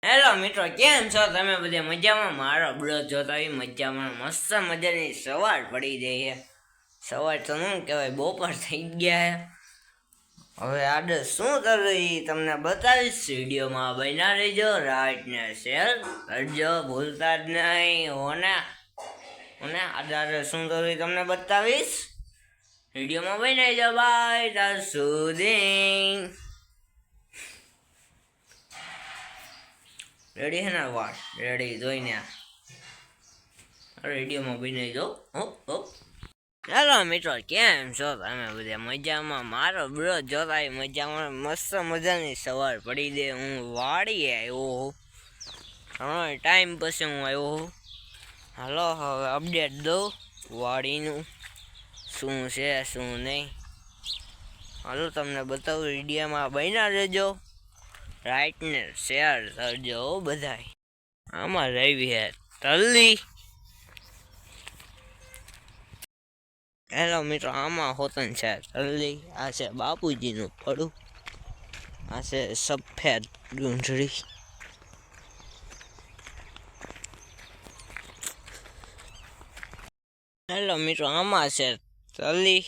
Hello મિત્રો, કેમ છો તમે? બધા મજામાં? મારો બ્લોગ જોતા હોય મજામાં. મસ્ત મજાની સવાર પડી જાય છે. સવાર તો શું કહેવાય, બપોર થઈ ગયા છે. હવે આડે શું કરવી તમને બતાવીશ. વિડીયોમાં બન્યા રહેજો. રાઈટ ને શેર કરજો ભૂલતા જ નહીં. હોને આડે શું કરવી તમને બતાવીશ. વિડીયોમાં બન્યા રહેજો. બાય ત્યાં સુધી. રેડી હે ને વાર રેડી જોઈને રેડિયોમાં બની જો. ચાલો મિત્રો, કેમ છો તમે? બધા મજામાં? મારો બ્રો જોતા મજામાં. મસ્ત મજાની સવાર પડી દે. હું વાડીએ આવ્યો હું ટાઈમ પછી હું આવ્યો. હાલો હવે અપડેટ દઉં વાડીનું શું છે શું નહીં. હાલો તમને બતાવું. વિડીયોમાં બન્યા રહેજો. રાઈટ ને શેર કરજો બધાય. આમાં રવી હે તલ્લી. હેલો મિત્રો, આમાં હોતન છે તલ્લી. આ છે બાપુજીનું પડું. આ છે સફેદ ડુંગળી. હેલો મિત્રો, આમાં છે તલ્લી.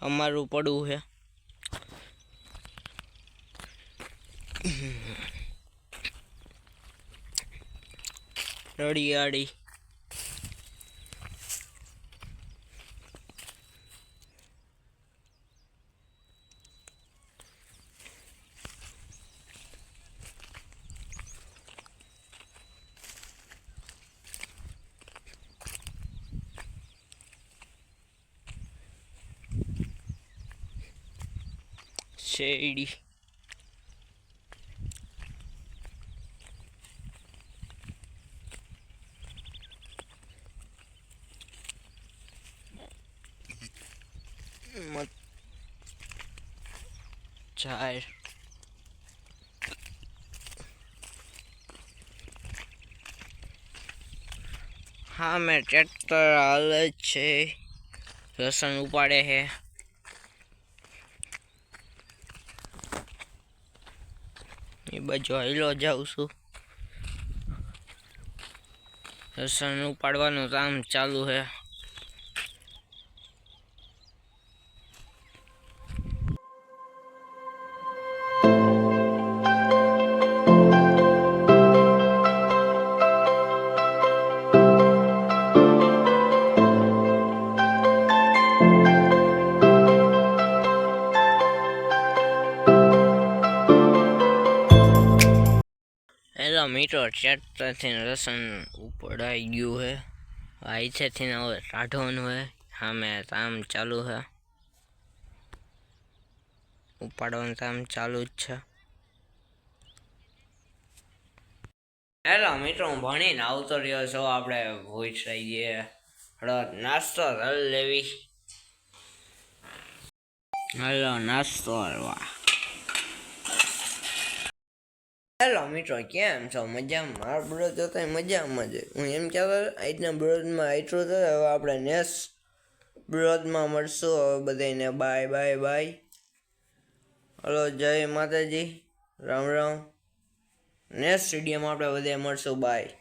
અમારું પડવું છે. રડિયાળી શેરડી ચાર હા મેં ટ્રેક્ટર હાલે છે. લસણ ઉપાડે છે. એ બાજુ હાલો જાઉં છું. લસણ ઉપાડવાનું કામ ચાલુ છે. હેલો મિત્રો, ટ્રેક્ટરથી લસણ ઉપડાઈ ગયું છે. અહીંથી હવે કાઢવાનું છે. સામે કામ ચાલુ છે. ઉપાડવાનું કામ ચાલુ જ છે. હેલો મિત્રો, હું ભણીને આવતો રહ્યો છું. આપણે ભૂખ થઈ ગઈ. નાસ્તો લેવી. હેલો નાસ્તો કરવા. હેલો મિત્રો, કેમ છો? મજામાં? મારો બ્લોગ જોતા મજામાં છે. હું એમ કહેતો આજના બ્લોગમાં આટલું તો હવે આપણે નેક્સ્ટ બ્લોગમાં મળશું. હવે બધાને બાય બાય બાય. હલો, જય માતાજી, રામ રામ. નેક્સ્ટ વિડીયોમાં આપણે બધા મળશું. બાય.